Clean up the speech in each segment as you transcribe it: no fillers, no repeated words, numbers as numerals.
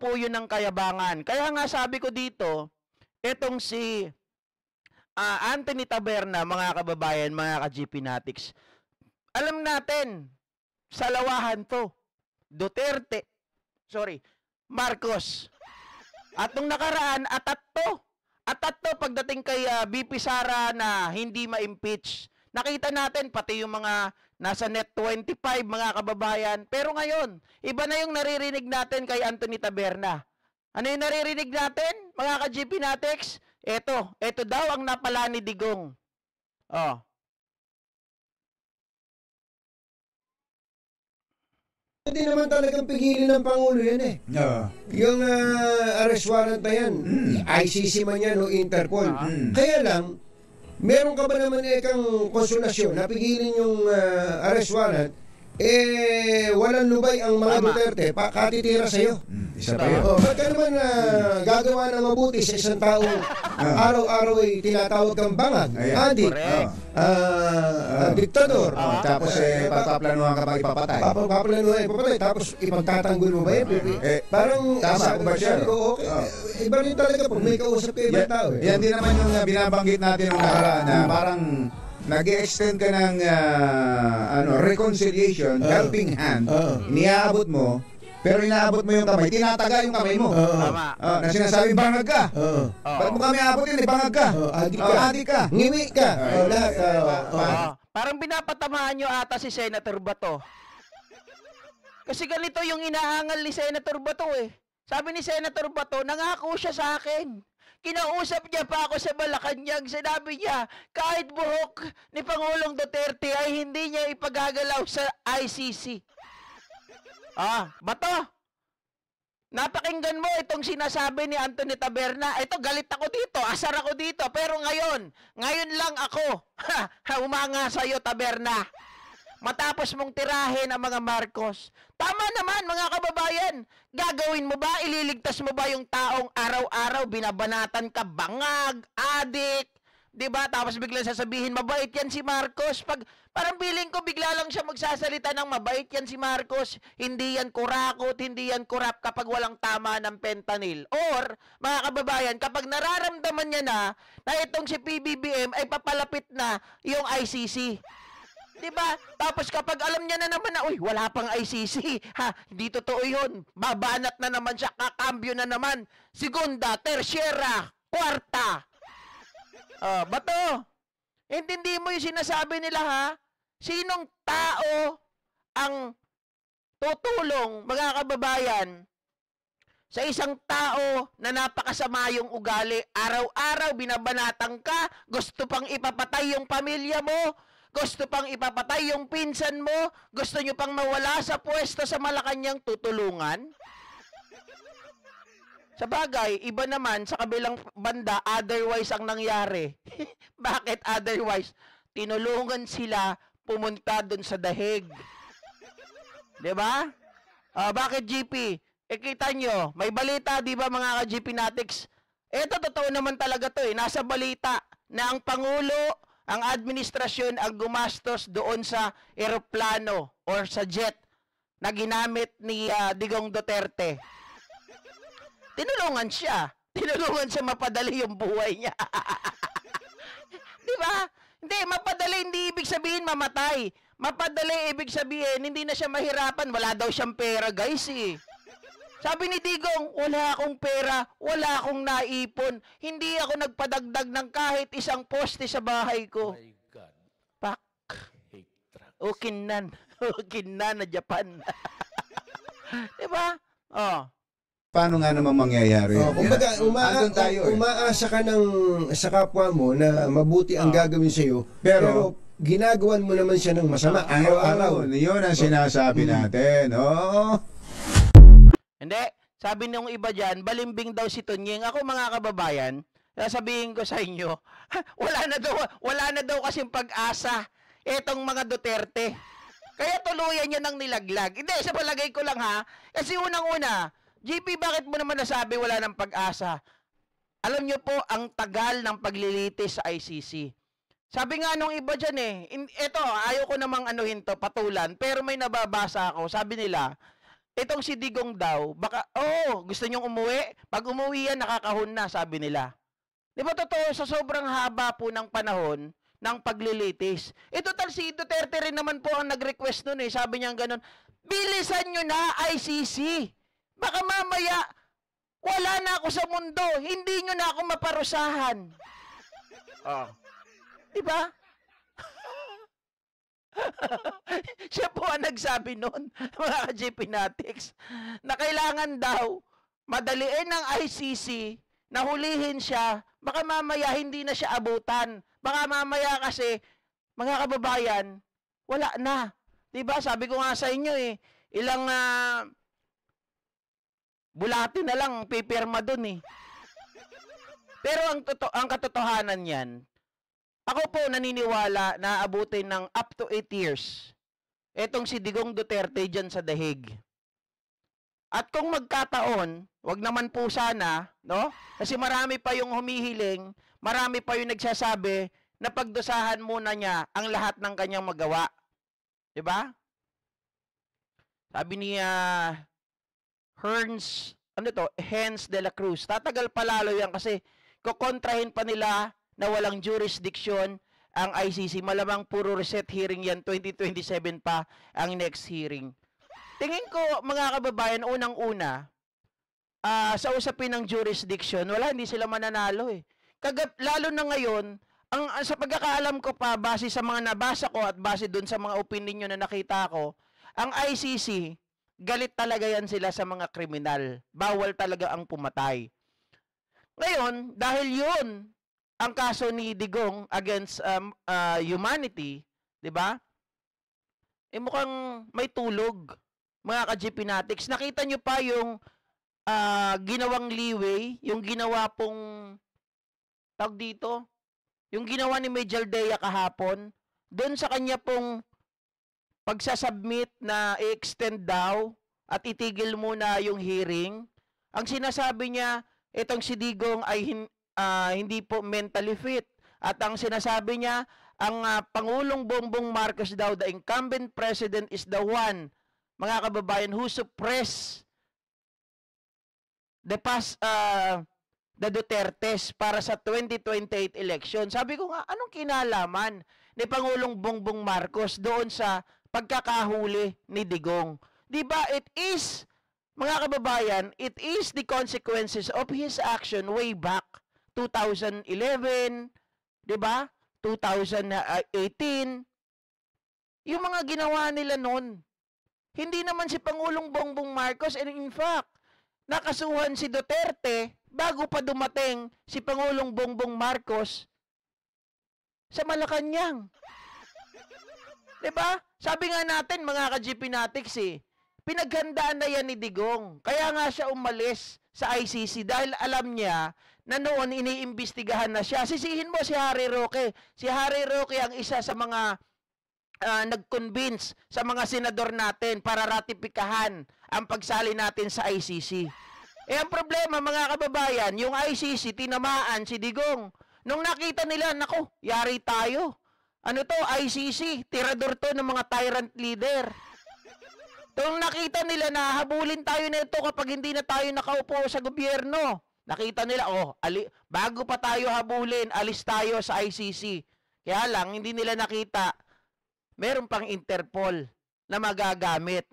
po yun ng kayabangan. Kaya nga sabi ko dito, etong si Anthony Taberna, mga kababayan, mga ka-GP Natics, alam natin, salawahan to. Duterte, Marcos. At nung nakaraan, atat to pagdating kay BP Sara na hindi ma-impeach. Nakita natin, pati yung mga nasa net 25, mga kababayan. Pero ngayon, iba na yung naririnig natin kay Anthony Taberna. Ano yung naririnig natin, mga ka-GP Natics? Ito daw ang napala ni Digong. Oh. Hindi naman talagang pigilin ng Pangulo yan eh. Yung arrest warrant na yan, ICC man yan o Interpol. Kaya lang, meron ka ba naman kang konsolasyon na pigilin yung arrest warrant, walang lubay ang mga Duterte, katitira sa'yo. Isa pa yun. Ba't ka naman gagawa ng mabuti sa isang taong araw-araw ay tinatawag kang bangag, adik, diktador. Tapos papaplanuhan ka bang ipapatay? Papaplanuhan ipapatay, tapos ipagtatanggol mo ba yan? Parang tama, sabi ko, iba rin talaga pag may kausap ka ibang tao. Yan din naman yung binabanggit natin nung nakaraan na parang nag-extend ka ng reconciliation, helping hand, iniaabot mo, pero inaabot mo yung kamay, tinataga yung kamay mo. Na sinasabi, bangag ka. Ba't mo kami aabotin, bangag ka. Adik ka. Ngiwi ka. Parang pinapatamaan nyo ata si Senator Bato. Kasi ganito yung inaangal ni Senator Bato eh. Sabi ni Senator Bato, nangako siya sa akin. Kinausap niya pa ako sa Malacanang. Sinabi niya, kahit buhok ni Pangulong Duterte ay hindi niya ipagagalaw sa ICC. Bato, napakinggan mo itong sinasabi ni Anthony Taberna. Ito, galit ako dito, asar ako dito. Pero ngayon lang ako umanga sa'yo, Taberna. Matapos mong tirahin ang mga Marcos. Tama naman, mga kababayan. Gagawin mo ba, ililigtas mo ba yung taong araw-araw binabanatan ka, bangag, adik, diba? Tapos bigla sasabihin, mabait yan si Marcos. Parang feeling ko bigla lang siya magsasalita ng mabait yan si Marcos. Hindi yan kurakot, hindi yan kurap kapag walang tama ng fentanyl. Or, mga kababayan, kapag nararamdaman niya na itong si PBBM ay papalapit na yung ICC. Diba? Tapos kapag alam niya na naman na, wala pang ICC. Hindi totoo yun. Babanat na naman siya, kakambyo na naman. Segunda, tersyera, kwarta. Bato, intindi mo yung sinasabi nila ha? Sinong tao ang tutulong, mga kababayan, sa isang tao na napakasama yung ugali? Araw-araw binabanatang ka, gusto pang ipapatay yung pamilya mo, gusto pang ipapatay yung pinsan mo, gusto nyo pang mawala sa pwesto sa Malacanang, tutulungan? Sa bagay, iba naman sa kabilang banda, otherwise ang nangyari. Bakit otherwise? Tinulungan sila pumunta dun sa dahig. Diba? Bakit GP? Kita nyo, may balita, di ba mga ka-GP Natics? Ito, totoo naman talaga to eh. Nasa balita na ang Pangulo, ang administrasyon ang gumastos doon sa eroplano or sa jet na ginamit ni Digong Duterte. Tinulungan siya mapadali yung buhay niya. Di ba? Hindi, mapadali hindi ibig sabihin mamatay. Mapadali ibig sabihin hindi na siya mahirapan. Wala daw siyang pera, guys eh. Sabi ni Digong, wala akong pera, wala akong naipon. Hindi ako nagpadagdag ng kahit isang poste sa bahay ko. My God. Pak. Okinan na Japan. Diba? Paano nga naman mangyayari? Kumbaga, umaasa ka sa kapwa mo na mabuti ang gagawin sa iyo, pero ginagawan mo naman siya ng masama araw-araw. Yun ang sinasabi natin. Hindi. Sabi nung iba dyan, balimbing daw si Tunying. Ako mga kababayan, sasabihin ko sa inyo, wala na daw kasing pag-asa etong mga Duterte. Kaya tuluyan nyo ng nilaglag. Hindi, sa palagay ko lang ha. Kasi unang-una, GP, bakit mo naman nasabi wala ng pag-asa? Alam nyo po, ang tagal ng paglilitis sa ICC. Sabi nga nung iba dyan ito, ayaw ko namang patulan, pero may nababasa ako. Sabi nila, itong si Digong daw, baka, gusto nyong umuwi? Pag umuwi yan, nakakahon na, sabi nila. Di ba totoo, sa sobrang haba po ng panahon ng paglilitis. Total si Duterte rin naman po ang nag-request nun eh. Sabi niya ganun, bilisan nyo na ICC. Baka mamaya, wala na ako sa mundo. Hindi nyo na ako maparusahan. Di ba? Siya po ang nagsabi noon, mga ka-GP Natics, na kailangan daw madaliin ng ICC na hulihin siya, baka mamaya hindi na siya abutan. Baka mamaya kasi, mga kababayan, wala na. Diba? Sabi ko nga sa inyo ilang bulati na lang pipirma dun Pero ang katotohanan yan, ako po naniniwala na abutin ng up to 8 years etong si Digong Duterte dyan sa dahig. At kung magkataon, wag naman po sana, no? Kasi marami pa yung humihiling, marami pa yung nagsasabi na pagdusahan muna niya ang lahat ng kanyang magawa. 'Di ba? Sabi ni Hens de la Cruz, tatagal pa lalo yan kasi kokontrahin pa nila na walang jurisdiction ang ICC. Malamang puro reset hearing yan, 2027 pa ang next hearing. Tingin ko, mga kababayan, unang-una, sa usapin ng jurisdiction, hindi sila mananalo lalo na ngayon, sa pagkakaalam ko pa, base sa mga nabasa ko at base dun sa mga opinion na nakita ko, ang ICC, galit talaga yan sila sa mga kriminal. Bawal talaga ang pumatay. Ngayon, dahil yun, ang kaso ni Digong against humanity, 'di ba? Mukhang may tulog, mga ka-GP Natics. Nakita nyo pa yung ginawang leeway, yung ginawa pong tawag dito, yung ginawa ni Major Dea kahapon, doon sa kanya pong pagsasubmit na i-extend daw at itigil muna yung hearing. Ang sinasabi niya, itong si Digong ay hindi po mentally fit. At ang sinasabi niya, ang Pangulong Bongbong Marcos daw, the incumbent president is the one, mga kababayan, who suppressed the Dutertes para sa 2028 election. Sabi ko nga, anong kinalaman ni Pangulong Bongbong Marcos doon sa pagkakahuli ni Digong? Diba, it is, mga kababayan, it is the consequences of his action way back 2011, 'di ba? 2018. Yung mga ginawa nila noon. Hindi naman si Pangulong Bongbong Marcos, and in fact, nakasuhan si Duterte bago pa dumating si Pangulong Bongbong Marcos sa Malacanang. 'Di ba? Sabi nga natin, mga ka-GP Natics, pinaghandaan na yan ni Digong. Kaya nga siya umalis sa ICC dahil alam niya na noon iniimbestigahan na siya. Sisihin mo si Harry Roque. Si Harry Roque ang isa sa mga nag-convince sa mga senador natin para ratipikahan ang pagsali natin sa ICC. Ang problema, mga kababayan, yung ICC tinamaan si Digong. Nung nakita nila, nako, yari tayo. Ano to, ICC, tirador to ng mga tyrant leader. Nung nakita nila na habulin tayo nito kapag hindi na tayo nakaupo sa gobyerno, nakita nila, bago pa tayo habulin, alis tayo sa ICC. Kaya lang, hindi nila nakita, meron pang Interpol na magagamit.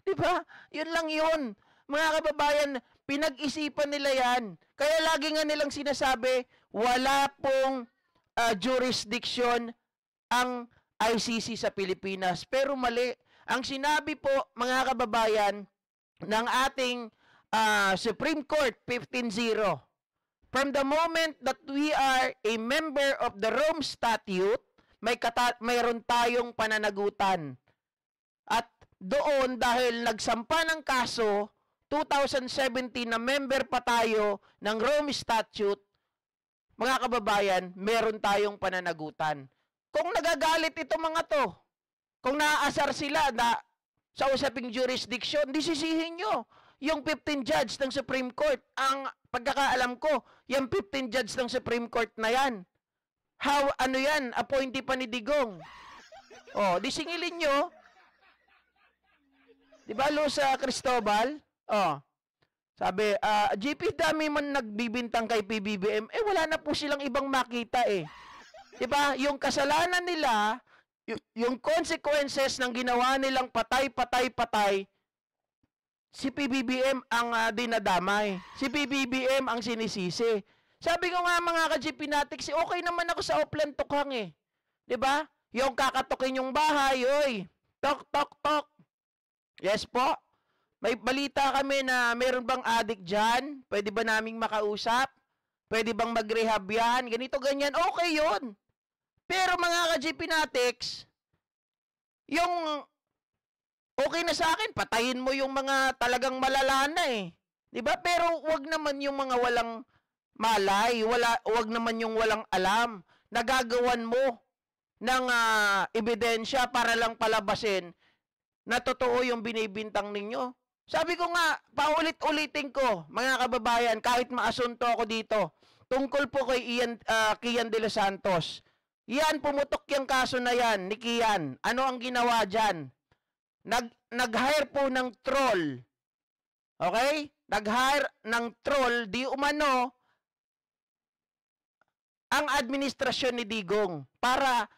Diba? Yun lang yun. Mga kababayan, pinag-isipan nila yan. Kaya lagi nga nilang sinasabi, wala pong jurisdiction ang ICC sa Pilipinas. Pero mali. Ang sinabi po, mga kababayan, ng ating Supreme Court 15-0, from the moment that we are a member of the Rome Statute, mayroon tayong pananagutan. At doon, dahil nagsampa ng kaso, 2017 na member pa tayo ng Rome Statute, mga kababayan, meron tayong pananagutan. Kung nagagalit ito mga to, kung naaasar sila na sa usaping jurisdiction, disisihin nyo yung 15 judge ng Supreme Court. Ang pagkakaalam ko, yung 15 judge ng Supreme Court na yan, ano yan, appointee pa ni Digong. Disingilin nyo, Di ba, Lusa Cristobal? Oh. Sabi, GP, dami man nagbibintang kay PBBM. Wala na po silang ibang makita eh. Di ba? Yung kasalanan nila, yung consequences ng ginawa nilang patay, si PBBM ang dinadamay. Si PBBM ang sinisisi. Sabi ko nga mga ka-GP Natics, okay naman ako sa Oplan Tukhang eh. 'Di ba? Yung kakatukin yung bahay, oy. Tok, tok, tok. Yes po. May balita kami na meron bang addict dyan? Pwede ba naming makausap? Pwede bang mag-rehab yan? Ganito, ganyan. Okay yun. Pero mga ka-GP Natics, yung okay na sa akin, patayin mo yung mga talagang malala na eh. 'Di ba? Pero wag naman yung mga walang malay, wag naman yung walang alam. Nagagawan mo ng ebidensya para lang palabasin na totoo yung binibintang ninyo. Sabi ko nga, paulit-ulitin ko, mga kababayan, kahit maasunto ako dito, tungkol po kay Kian de los Santos. Yan, pumutok yung kaso na yan, ni Kian. Ano ang ginawa dyan? Nag-hire po ng troll. Okay? Nag-hire ng troll, di umano, ang administrasyon ni Digong para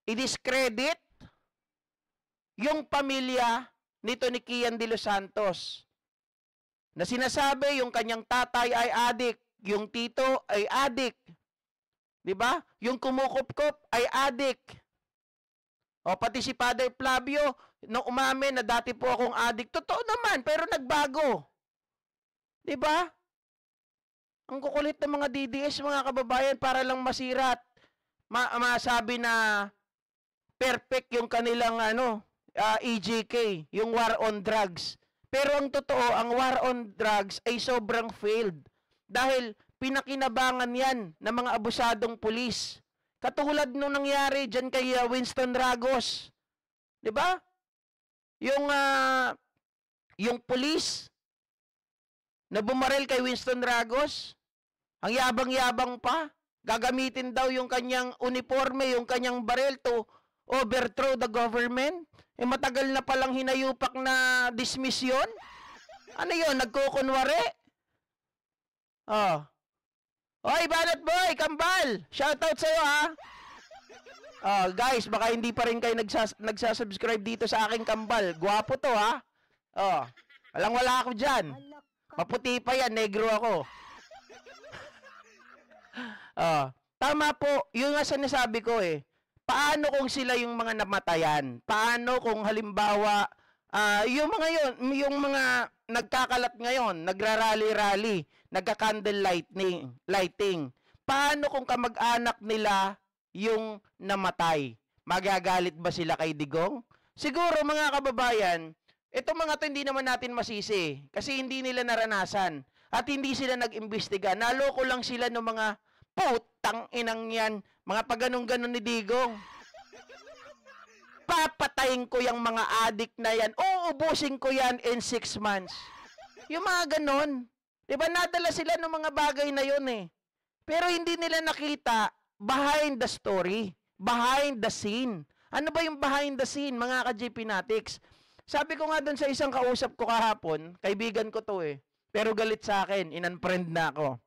i-discredit yung pamilya nito ni Kian de los Santos. Na sinasabi yung kanyang tatay ay adik, yung tito ay adik. 'Di ba? Yung kumukup-kup ay adik. O pati si Father Flavio, nung umamin na dati po akong adik, totoo naman, pero nagbago. 'Di ba? Ang kukulit ng mga DDS, mga kababayan, para lang masirat. Masabi na perfect yung kanilang EJK, yung war on drugs. Pero ang totoo, ang war on drugs ay sobrang failed. Dahil pinakinabangan yan ng mga abusadong pulis. Katulad nung nangyari dyan kay Winston Ragos. 'Di ba? Yung pulis na bumaril kay Winston Ragos, ang yabang-yabang pa, gagamitin daw yung kanyang uniforme, yung kanyang baril to overthrow the government. Matagal na palang hinayupak na dismiss yun. Ano yun? Nagkukunwari? Oh. Oy, Banat Boy, Kambal! Shoutout sa'yo, ha? Oh, guys, baka hindi pa rin kayo nagsasubscribe dito sa aking Kambal. Gwapo to, ha? Oh, walang-wala ako dyan. Maputi pa yan, negro ako. Tama po, yun nga sinasabi ko eh. Paano kung sila yung mga namatayan? Paano kung halimbawa, yung mga nagkakalat ngayon, nagrarally-rally, nagka-candle lighting. Paano kung kamag-anak nila yung namatay? Magagalit ba sila kay Digong? Siguro mga kababayan, itong mga to hindi naman natin masisi kasi hindi nila naranasan at hindi sila nag-imbestiga. Naloko lang sila ng mga putang inang yan, mga pagganong-ganon ni Digong. Papatayin ko yung mga adik na yan. Uubusin ko yan in 6 months. Yung mga ganon. Diba nadala sila ng mga bagay na yun eh. Pero hindi nila nakita behind the story. Behind the scene. Ano ba yung behind the scene, mga ka-GP Natics? Sabi ko nga dun sa isang kausap ko kahapon, kaibigan ko to eh. Pero galit sa akin, in-unfriend na ako.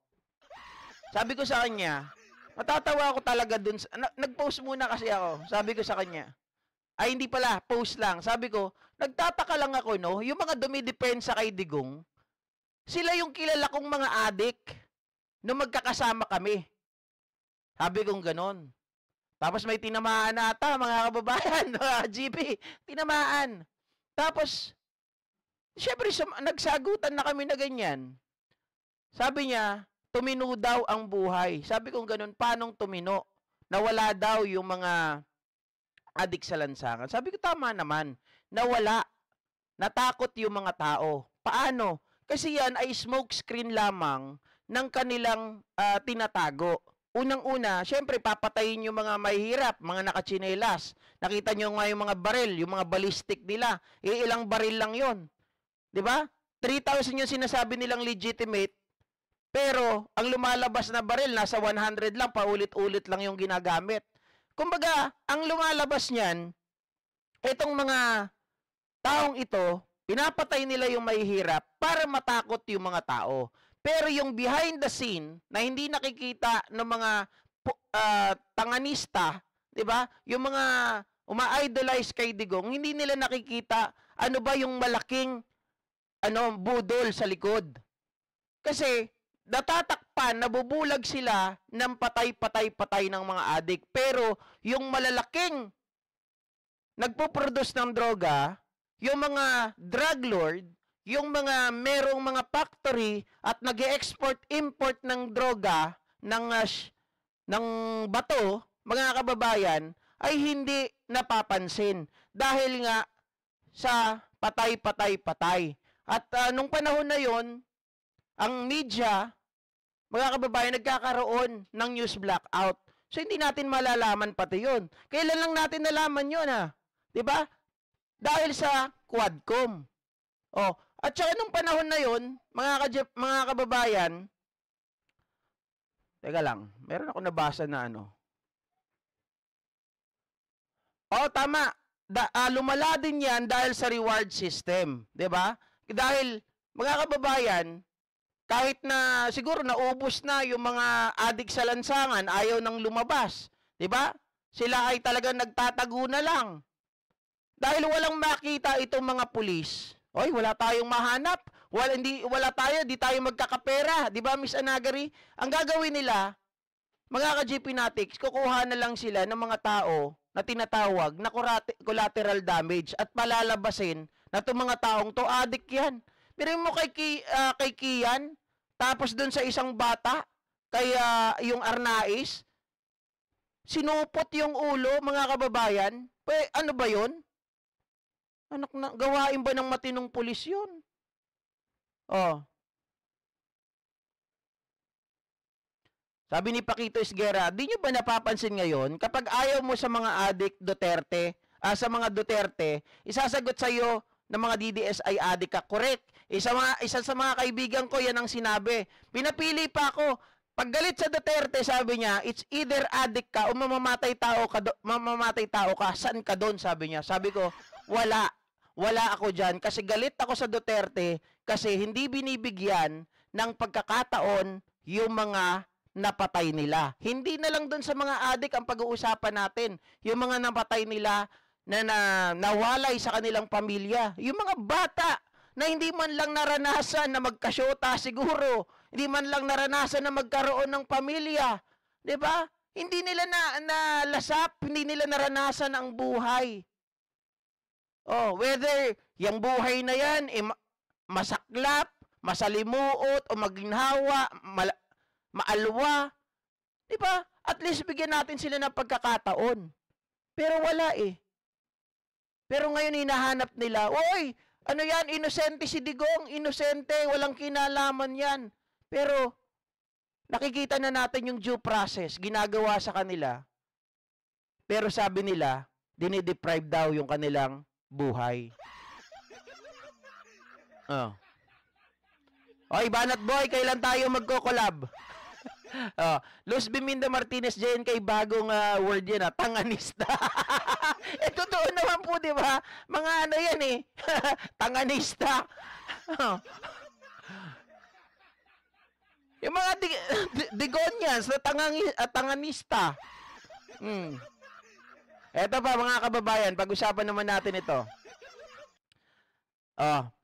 Sabi ko sa kanya, matatawa ako talaga dun. Nag-post muna kasi ako. Sabi ko sa kanya, ay hindi pala, post lang. Sabi ko, nagtataka lang ako, no? Yung mga dumidepensa kay Digong, sila yung kilala kong mga adik nung magkakasama kami. Sabi kong ganon. Tapos may tinamaan na ata, mga kababayan, mga GP, tinamaan. Tapos, syempre, nagsagutan na kami na ganyan. Sabi niya, tumino daw ang buhay. Sabi kong ganun, paanong tumino? Nawala daw yung mga adik sa lansangan. Sabi ko, tama naman. Nawala. Natakot yung mga tao. Paano? Kasi yan ay smoke screen lamang ng kanilang tinatago. Unang-una, syempre, papatayin yung mga mahihirap, mga nakachinelas. Nakita nyo nga yung mga baril, yung mga ballistic nila. Ilang baril lang yon, 'di ba? 3,000 yung sinasabi nilang legitimate. Pero, ang lumalabas na baril, nasa 100 lang, paulit-ulit lang yung ginagamit. Kumbaga, ang lumalabas niyan, itong mga taong ito, pinapatay nila yung mahihirap para matakot yung mga tao. Pero yung behind the scene na hindi nakikita ng mga tanganista, 'di ba? Yung mga uma-idolize kay Digong, hindi nila nakikita ano ba yung malaking budol sa likod. Kasi natatakpan, nabubulag sila ng patay ng mga adik. Pero yung malalaking nagpo-produce ng droga, yung mga drug lord, yung mga merong mga factory at nag-export-import ng droga ng bato, mga kababayan, ay hindi napapansin dahil nga sa patay. At nung panahon na yon, ang media, mga kababayan, nagkakaroon ng news blackout. So hindi natin malalaman pati yon. Kailan lang natin nalaman yon, ha? 'Di ba? Dahil sa Quadcom. Oh, at saka nung panahon na yon, mga kababayan, teka lang, meron ako nabasa na Oh, tama. Lumala din 'yan dahil sa reward system, 'di ba? Dahil mga kababayan, kahit na siguro naubos na yung mga adik sa lansangan, ayaw nang lumabas, 'di ba? Sila ay talagang nagtatago na lang. Dahil walang makita itong mga pulis. Oy, wala tayong mahanap. Di tayo magkakapera, 'di ba, Miss Anagari? Ang gagawin nila, mga ka-GP Natics, kukuha na lang sila ng mga tao na tinatawag na collateral damage at palalabasin na itong mga taong to, adik yan. Pero mo kay Kian, tapos dun sa isang bata, kaya yung Arnaiz, sinupot yung ulo, mga kababayan. Ano ba yun? Gawain ba ng matinong pulis yun? Oh. Sabi ni Paquito Esguerra, di nyo ba napapansin ngayon, kapag ayaw mo sa mga adik Duterte, sa mga Duterte, isasagot sa iyo ng mga DDSI adik ka. Correct. Isa sa mga kaibigan ko, yan ang sinabi. Pinapili pa ako. Pag galit sa Duterte, sabi niya, it's either adik ka o mamamatay tao ka. Saan ka doon, sabi niya. Sabi ko, wala ako dyan. Kasi galit ako sa Duterte kasi hindi binibigyan ng pagkakataon yung mga napatay nila. Hindi na lang doon sa mga adik ang pag-uusapan natin. Yung mga napatay nila na nawalay sa kanilang pamilya. Yung mga bata na hindi man lang naranasan na magkasyota siguro. Hindi man lang naranasan na magkaroon ng pamilya. 'Di ba? Hindi nila nalasap, hindi nila naranasan ang buhay. Oh, whether yung buhay na yan masaklap, masalimuot o maginhawa, maalwa, 'di ba? At least bigyan natin sila ng pagkakataon. Pero wala eh. Pero ngayon hinahanap nila, oy, ano yan, inosente si Digong, inosente, walang kinalaman yan. Pero nakikita na natin yung due process, ginagawa sa kanila. Pero sabi nila, dinideprive daw yung kanilang buhay. Oh. Oy, Banat Boy, kailan tayo magko-collab? Luz Biminda Martinez dyan kay bagong word yan, tanganista. Totoo naman po, di ba? Mga ano yan eh. Tanganista. Yung mga Digonians na tanganista. Eto pa mga kababayan, pag-usapan naman natin ito.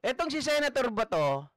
Etong si Senator Bato,